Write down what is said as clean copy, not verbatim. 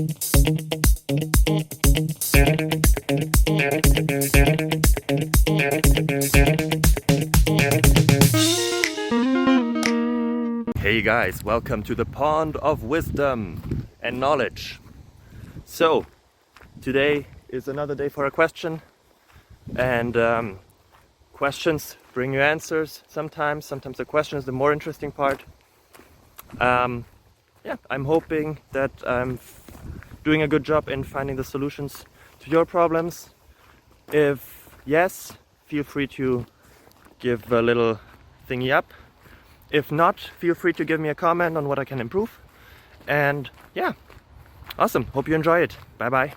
Hey guys, welcome to the pond of wisdom and knowledge. So, today is another day for a question, and questions bring you answers sometimes the question is the more interesting part. I'm hoping that I'm doing a good job in finding the solutions to your problems. If yes, feel free to give a little thingy up. If not, feel free to give me a comment on what I can improve. And yeah, awesome. Hope you enjoy it. Bye bye.